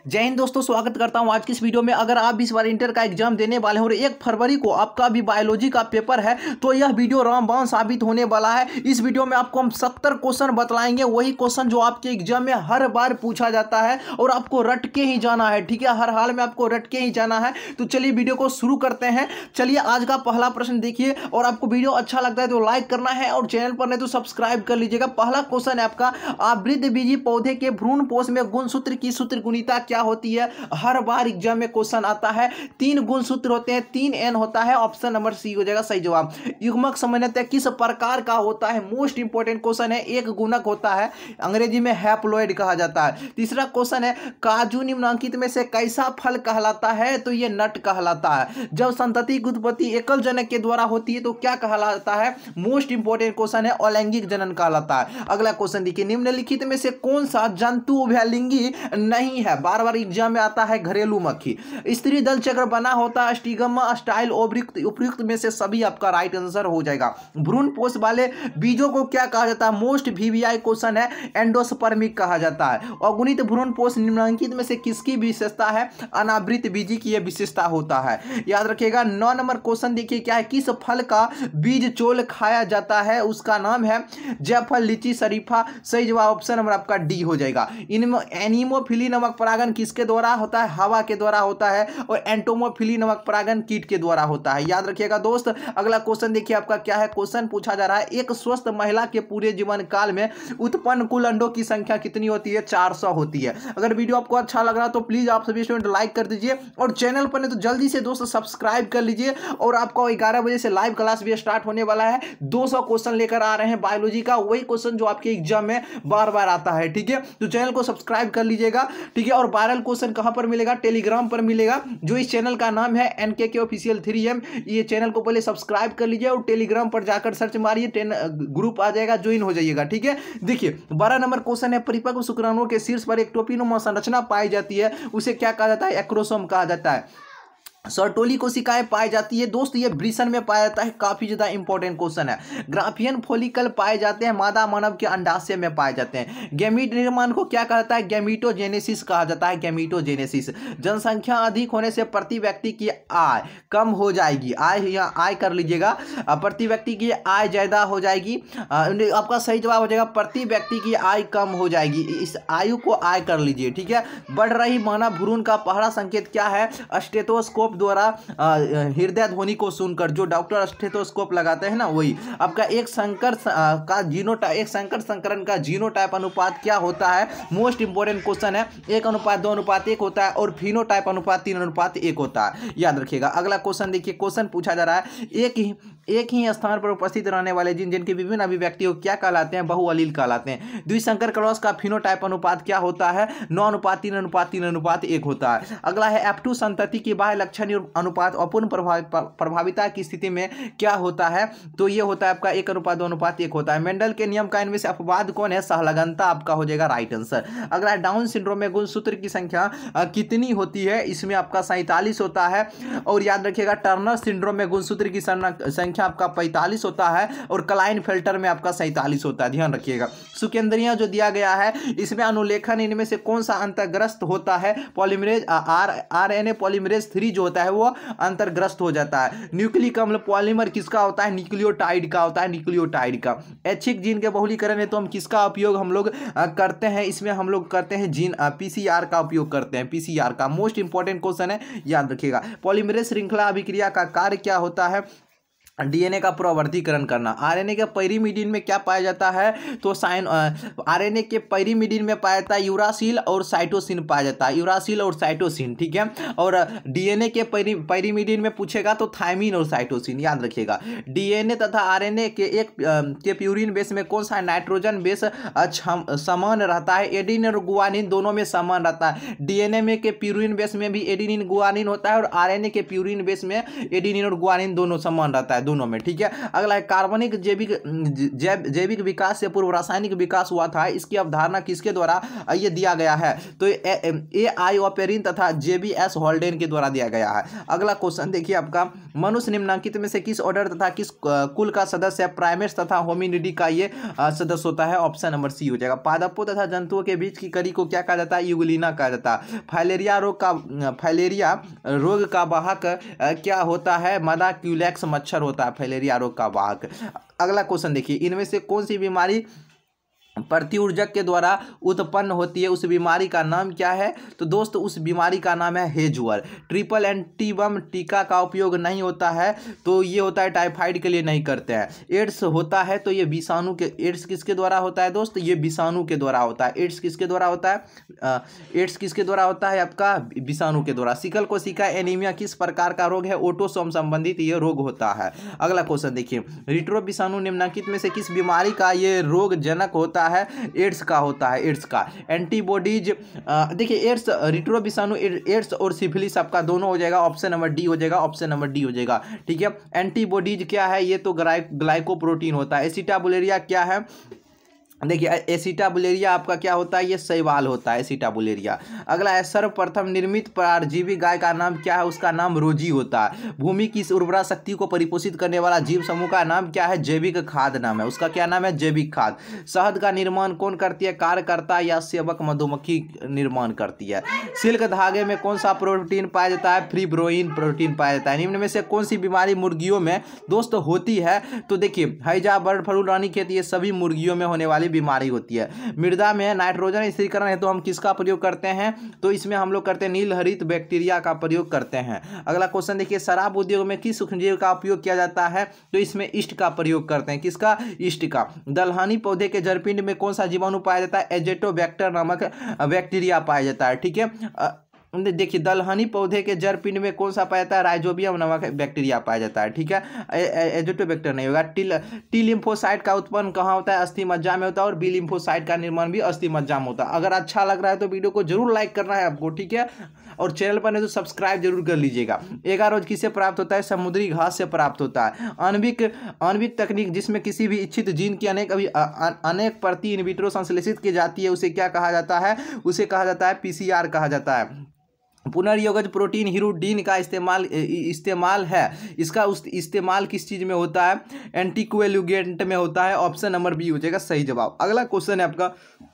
जय हिंद दोस्तों, स्वागत करता हूं आज की इस वीडियो में। अगर आप इस बार इंटर का एग्जाम देने वाले हो और 1 फरवरी को आपका भी बायोलॉजी का पेपर है तो यह वीडियो रामबाण साबित होने वाला है। इस वीडियो में आपको हम 70 क्वेश्चन बतलाएंगे, वही क्वेश्चन जो आपके एग्जाम में हर बार पूछा जाता है और आपको रट के ही जाना है। ठीक है, हर हाल में आपको रट के ही जाना है। तो चलिए वीडियो को शुरू करते हैं। चलिए आज का पहला प्रश्न देखिए, और आपको वीडियो अच्छा लगता है तो लाइक करना है और चैनल पर नहीं तो सब्सक्राइब कर लीजिएगा। पहला क्वेश्चन है आपका, आवृतबीजी पौधे के भ्रूणपोष में गुणसूत्र की सूत्रगुणिता क्या होती है? हर बार एग्जाम में क्वेश्चन आता है। 3 गुणसूत्र होते हैं, 3 एन होता है। ऑप्शन नंबर सी हो जाएगा सही जवाब। युग्मक सामान्यतः किस प्रकार का होता है? मोस्ट इंपोर्टेंट क्वेश्चन है। एक गुणक होता है, अंग्रेजी में हैप्लॉइड कहा जाता है। तीसरा क्वेश्चन है, काजू निम्नलिखित में से कैसा फल कहलाता है? तो ये नट कहलाता है। जब संततिक उत्पत्ति एकल जनक के द्वारा होती है तो क्या कहलाता है? मोस्ट इंपोर्टेंट क्वेश्चन है, अलैंगिक जनन कहलाता है। अगला क्वेश्चन देखिए, निम्नलिखित में से कौन सा जंतु उभयलिंगी नहीं है? बार बार एग्जाम में आता है, घरेलू मक्खी। स्त्री दल चक्र बना होता है, स्टिग्मा स्टाइल उपयुक्त में से सभी आपका राइट आंसर हो जाएगा। भ्रूण पोष वाले बीजों को क्या कहा जाता है? मोस्ट वीवीआई क्वेश्चन है, एंडोस्पर्मिक कहा जाता है। अगुणित भ्रूण पोष निम्नलिखित में से किसकी विशेषता है? अनावृत बीजी की यह विशेषता होता है। याद रखिएगा। 9 नंबर क्वेश्चन देखिए क्या है, किस फल का बीज चोल खाया जाता है? उसका नाम है जायफल, लीची, शरीफा। सही जवाब ऑप्शन नंबर आपका डी हो जाएगा। एनीमोफिली नामक परागण किसके द्वारा होता है? हवा के द्वारा होता है। और एंटोमोफिली नामक परागण कीट के द्वारा होता है। याद रखिएगा दोस्त। अगला क्वेश्चन देखिए आपका क्या है। क्वेश्चन पूछा जा रहा है, एक स्वस्थ महिला के पूरे जीवन काल में उत्पन्न कुल अंडों की संख्या कितनी होती है? 400 होती है। अगर वीडियो आपको अच्छा लग रहा है तो प्लीज आप सभी स्टूडेंट लाइक कर दीजिए और चैनल पर नहीं तो जल्दी से दोस्त सब्सक्राइब कर लीजिए। और आपका 11 बजे से लाइव क्लास भी स्टार्ट होने वाला है। 200 क्वेश्चन लेकर आ रहे हैं बायोलॉजी का, वही क्वेश्चन जो आपके एग्जाम में बार बार आता है। ठीक है, तो चैनल को सब्सक्राइब कर लीजिएगा। ठीक है, और वायरल क्वेश्चन कहां पर मिलेगा? टेलीग्राम पर मिलेगा, जो इस चैनल का नाम है NKK ऑफिशियल 3M। ये चैनल को पहले सब्सक्राइब कर लीजिए और टेलीग्राम पर जाकर सर्च मारिए, ग्रुप आ जाएगा, ज्वाइन हो जाइएगा। ठीक है, देखिए 12 नंबर क्वेश्चन है, परिपक्व शुक्राणुओं के शीर्ष पर एक टोपिनुमा संरचना पाई जाती है, उसे क्या कहा जाता है? एक्रोसोम कहा जाता है। सर्टोली कोशिकाएं पाई जाती है दोस्त, ये ब्रिसन में पाया जाता है। काफी ज्यादा इंपॉर्टेंट क्वेश्चन है। ग्राफियन फोलिकल पाए जाते हैं, मादा मानव के अंडाशय में पाए जाते हैं। गैमीट निर्माण को क्या कहा जाता है? गैमीटोजेनेसिस कहा जाता है, गैमीटोजेनेसिस। जनसंख्या अधिक होने से प्रति व्यक्ति की आय कम हो जाएगी। आय या आय कर लीजिएगा, प्रति व्यक्ति की आय ज्यादा हो जाएगी। आपका सही जवाब हो जाएगा, प्रति व्यक्ति की आय कम हो जाएगी। इस आयु को आय कर लीजिए। ठीक है, बढ़ रही मानव भ्रूण का पहला संकेत क्या है? स्टेथोस्कोप द्वारा हृदय ध्वनि को सुनकर। जो डॉक्टर स्टेथोस्कोप लगाते हैं ना, वही। आपका एक संकर संकरण का जीनोटाइप अनुपात क्या होता है? मोस्ट इंपोर्टेंट क्वेश्चन है। 1:2:1 होता है और फिनोटाइप अनुपात 3:1 होता है। याद रखिएगा। अगला क्वेश्चन देखिए, क्वेश्चन पूछा जा रहा है, एक ही स्थान पर उपस्थित रहने वाले जीन जिनके विभिन्न अभिव्यक्ति को क्या कहलाते हैं? बहुअलील कहलाते हैं। द्विसंकर क्रॉस का फिनोटाइप अनुपात क्या होता है? 9:3:3:1 होता है। अगला है, F2 संतति की बाह्य लक्षण अनुपात अपूर्ण प्रभाविता की स्थिति में क्या होता है? तो ये होता है आपका 1:2:1 होता है। मेंडल के नियम का इनमें से अपवाद कौन है? सहलगनता आपका हो जाएगा राइट आंसर। अगला, डाउन सिंड्रोम में गुणसूत्र की संख्या कितनी होती है? इसमें आपका 47 होता है। और याद रखिएगा, टर्नर सिंड्रोम में गुणसूत्र की संख्या आपका 45 होता है और क्लाइनफेल्टर में आपका 47 होता है। ध्यान रखिएगा। सुकेंद्रियां जो दिया गया है, इसमें अनुलेखन इनमें से कौन सा अंतर्ग्रस्त होता है? पॉलीमरेज RNA पॉलीमरेज 3 जो होता है वो अंतर्ग्रस्त हो जाता है। न्यूक्लिक अम्ल पॉलीमर किसका होता है? न्यूक्लियोटाइड का होता है, न्यूक्लियोटाइड का। ऐच्छिक जीन के बहुलीकरण है तो हम किसका उपयोग हम लोग करते हैं? इसमें हम लोग करते हैं जीन PCR का उपयोग करते हैं, PCR का। मोस्ट इंपोर्टेंट क्वेश्चन है, याद रखिएगा। पॉलीमरेज श्रृंखला अभिक्रिया का कार्य क्या होता है? DNA का पुनरावर्तीकरण करना। RNA के पैरीमिडीन में क्या पाया जाता है? तो RNA के पैरीमिडीन में पाया जाता है यूरासिल और साइटोसिन पाया जाता है, यूरासिल और साइटोसिन। ठीक है, और DNA के पैरीमिडीन में पूछेगा तो थायमिन और साइटोसिन। याद रखिएगा। DNA तथा RNA के प्यूरिन बेस में कौन सा नाइट्रोजन बेस समान रहता है? एडेनिन और गुआनिन दोनों में समान रहता है। DNA में के प्यूरिन बेस में भी एडेनिन गुआनिन होता है और RNA के प्यूरिन बेस में एडेनिन और गुआनिन दोनों समान रहता है। दोनों में, ठीक है। अगला है कार्बनिक जैविक विकास से पूर्व रासायनिक विकास हुआ था, इसकी अवधारणा किसके द्वारा ये दिया गया है? तो AI ऑपेरिन तथा JBS हॉल्डेन के द्वारा दिया गया है। अगला क्वेश्चन देखिए आपका, मनुष्य निम्नलिखित में से किस ऑर्डर तथा किस कुल का सदस्य है? प्राइमेट्स तथा होमिनिडी का ये सदस्य होता है। ऑप्शन नंबर सी हो जाएगा। पादपों तथा जंतुओं के बीच की कड़ी को क्या कहा जाता है? यूग्लिना कहा जाता है। फाइलेरिया रोग का वाहक क्या होता है? मदाक्यूलेक्स मच्छर होता है फाइलेरिया रोग का वाहक। अगला क्वेश्चन देखिए, इनमें से कौन सी बीमारी प्रतिऊर्जक के द्वारा उत्पन्न होती है? उस बीमारी का नाम क्या है? तो दोस्त उस बीमारी का नाम है हेजुअर। ट्रिपल एंटीबम टीका का उपयोग नहीं होता है, तो ये होता है टाइफाइड के लिए नहीं करते हैं। एड्स होता है तो ये विषाणु के, एड्स किसके द्वारा होता है दोस्त? ये विषाणु के द्वारा होता है। एड्स किसके द्वारा होता है? एड्स किसके द्वारा होता है? आपका विषाणु के द्वारा। सिकल कोशिका एनीमिया किस प्रकार का रोग है? ऑटोसोम संबंधित ये रोग होता है। अगला क्वेश्चन देखिए, रिट्रो विषाणु निम्नलिखित में से किस बीमारी का ये रोग जनक होता है? एड्स का होता है। एड्स का एंटीबॉडीज, देखिए एड्स, रिट्रो विषाणु, एड्स और सिफिलिस आपका दोनों हो जाएगा। ऑप्शन नंबर डी हो जाएगा। ऑप्शन नंबर डी हो जाएगा, ठीक है। एंटीबॉडीज क्या है? ये तो ग्लाइकोप्रोटीन होता है। एसिटाबुलेरिया क्या है? देखिए एसिटाबुलेरिया आपका क्या होता है? ये शैवाल होता है एसिटाबुलेरिया। अगला है, सर्वप्रथम निर्मित परजीवी गाय का नाम क्या है? उसका नाम रोजी होता है। भूमि की उर्वरा शक्ति को परिपोषित करने वाला जीव समूह का नाम क्या है? जैविक खाद नाम है उसका। क्या नाम है? जैविक खाद। शहद का निर्माण कौन करती है? कार्यकर्ता या सेवक मधुमक्खी निर्माण करती है। सिल्क धागे में कौन सा प्रोटीन पाया जाता है? फ्रीब्रोइन प्रोटीन पाया जाता है। निम्न में से कौन सी बीमारी मुर्गियों में दोस्त होती है? तो देखिए हैजा, बर्ड फ्लू, रानीखेत, ये सभी मुर्गियों में होने वाली बीमारी होती है। मृदा में नाइट्रोजन स्थिरीकरण है तो हम किसका प्रयोग करते हैं? तो इसमें हम लोग करते हैं नील हरित बैक्टीरिया का प्रयोग करते हैं। अगला क्वेश्चन देखिए, शराब उद्योग में किस सूक्ष्मजीव का उपयोग किया जाता है? तो इसमें ईस्ट का प्रयोग करते हैं। किसका? ईस्ट का। दलहनी पौधे के जड़पिंड में कौन सा जीवाणु पाया जाता है? एजेटोबैक्टर नामक बैक्टीरिया पाया जाता है, ठीक है। देखिए दलहनी पौधे के जड़ पिंड में कौन सा पाया जाता है? राइजोबियम नामक बैक्टीरिया पाया जाता है, ठीक है। एजेटोबैक्टर नहीं होगा। टी लिम्फोसाइट का उत्पन्न कहाँ होता है? अस्थि मज्जा में होता है। और बी लिम्फोसाइट का निर्माण भी अस्थि मज्जा में होता है। अगर अच्छा लग रहा है तो वीडियो को जरूर लाइक करना है आपको, ठीक है। और चैनल पर नहीं तो सब्सक्राइब जरूर कर लीजिएगा। एगारोज किससे प्राप्त होता है? समुद्री घास से प्राप्त होता है। आणविक तकनीक जिसमें किसी भी इच्छित जीन की अनेक प्रति इन विट्रो संश्लेषित की जाती है, उसे क्या कहा जाता है? उसे कहा जाता है PCR कहा जाता है। पुनर्योगज प्रोटीन हिरुडीन का इस्तेमाल है, इसका इस्तेमाल किस चीज में होता है? एंटीकोएगुलेंट में होता है। ऑप्शन नंबर बी हो जाएगा सही जवाब। अगला क्वेश्चन है आपका,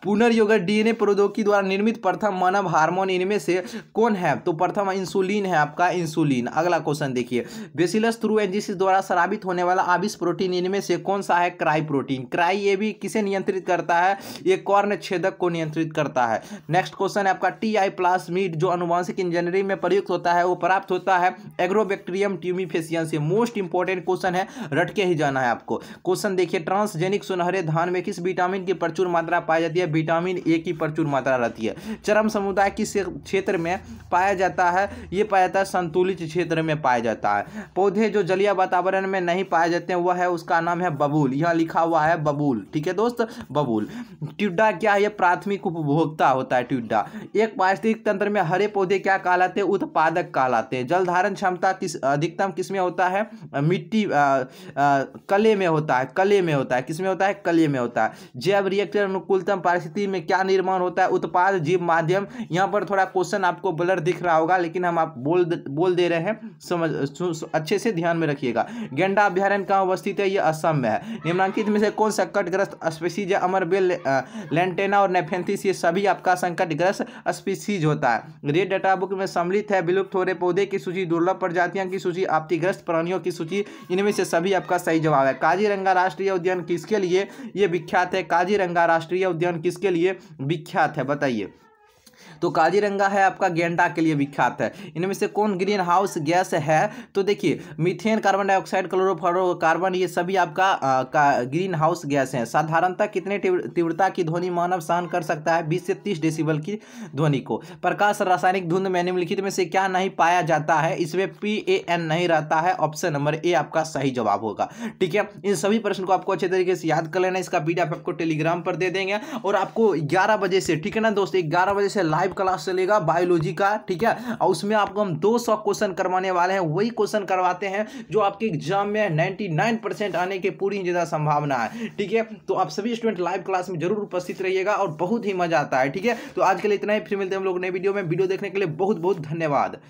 पुनर्योगज DNA प्रौद्योगिकी द्वारा निर्मित प्रथम मानव हार्मोन इनमें से कौन है? तो प्रथम इंसुलिन है आपका, इंसुलिन। अगला क्वेश्चन देखिए, बेसिलस थ्रूएंजिसिस द्वारा स्रावित होने वाला आविष प्रोटीन इनमें से कौन सा है? Cry protein. क्राई ये भी किसे नियंत्रित करता है? ये कॉर्न छेदक को नियंत्रित करता है। नेक्स्ट क्वेश्चन है आपका, TI प्लाज्मिड जो अनुवांशिक इंजीनियरिंग में प्रयुक्त होता है वो प्राप्त होता है एग्रोबैक्टीरियम ट्यूमिफेसियन से। मोस्ट इंपॉर्टेंट क्वेश्चन है, रट के ही जाना है आपको। क्वेश्चन देखिए, ट्रांसजेनिक सुनहरे धान में किस विटामिन की प्रचुर मात्रा पाई जाती है? विटामिन ए की प्रचुर मात्रा रहती है। चरम समुदाय किस क्षेत्र में पाया जाता है? ये पाया जाता है संतुलित क्षेत्र में पाया जाता है। पौधे जो जलीय वातावरण में नहीं पाए जाते हैं वह है, उसका नाम है बबूल। यहाँ लिखा हुआ है बबूल, ठीक है दोस्त, बबूल। टिड्डा क्या है? प्राथमिक उपभोक्ता होता है टिड्डा। एक पारिस्थितिक तंत्र में हरे पौधे क्या कहलाते हैं? उत्पादक कहलाते हैं। जल धारण क्षमता अधिकतम किसमें होता है? मिट्टी कले में होता है। कले में होता है। किसमें होता है? कले में होता है। जैव रिएक्टर अनुकूलतम परिस्थिति में क्या निर्माण होता है? उत्पाद जीव माध्यम। यहाँ पर थोड़ा क्वेश्चन आपको ब्लर दिख रहा होगा, लेकिन हम आप बोल दे रहे हैं, समझ अच्छे से ध्यान में रखिएगा। गेंडा अभ्यारण्य कहाँ अवस्थित है? ये असम में है। निम्नलिखित में से कौन संकटग्रस्त स्पीसीज है? अमरबेल, लैंटेना और नेफेंथिस, ये सभी आपका संकटग्रस्त स्पीसीज होता है। रेड डाटा बुक में सम्मिलित है विलुप्त हो रहे पौधे की सूची, दुर्लभ प्रजातियों की सूची, आपत्तिग्रस्त प्राणियों की सूची। इनमें से सभी आपका सही जवाब है। काजीरंगा राष्ट्रीय उद्यान किसके लिए ये विख्यात है? काजीरंगा राष्ट्रीय उद्यान किसके लिए विख्यात है बताइए? तो काजीरंगा है आपका गेंडा के लिए विख्यात है। इनमें से कौन ग्रीन हाउस गैस है? तो देखिए मीथेन, कार्बन डाइऑक्साइड, क्लोरोफ्लोरोकार्बन, ये सभी आपका ग्रीन हाउस गैस हैं। साधारणतः कितने तीव्रता की ध्वनि मानव सहन कर सकता है? 20 से 30 डेसिबल की ध्वनि को। प्रकाश रासायनिक धुंध में निम्नलिखित में से क्या नहीं पाया जाता है? इसमें PAN नहीं रहता है। ऑप्शन नंबर ए आपका सही जवाब होगा, ठीक है। इन सभी प्रश्न को आपको अच्छे तरीके से याद कर लेना। इसका PDF आपको टेलीग्राम पर दे देंगे और आपको 11 बजे से, ठीक है ना दोस्त, 11 बजे से लाइव लाइव क्लास चलेगा बायोलॉजी का, ठीक है, और उसमें आपको हम 200 क्वेश्चन करवाने वाले हैं। वही क्वेश्चन करवाते हैं जो आपके एग्जाम में 99% आने की पूरी ज़्यादा संभावना है, ठीक है। तो आप सभी स्टूडेंट लाइव क्लास में जरूर उपस्थित रहिएगा और बहुत ही मजा आता है, ठीक है। तो आज के लिए इतना ही, फिर मिलते हैं हम लोग नए वीडियो में। वीडियो देखने के लिए बहुत बहुत धन्यवाद।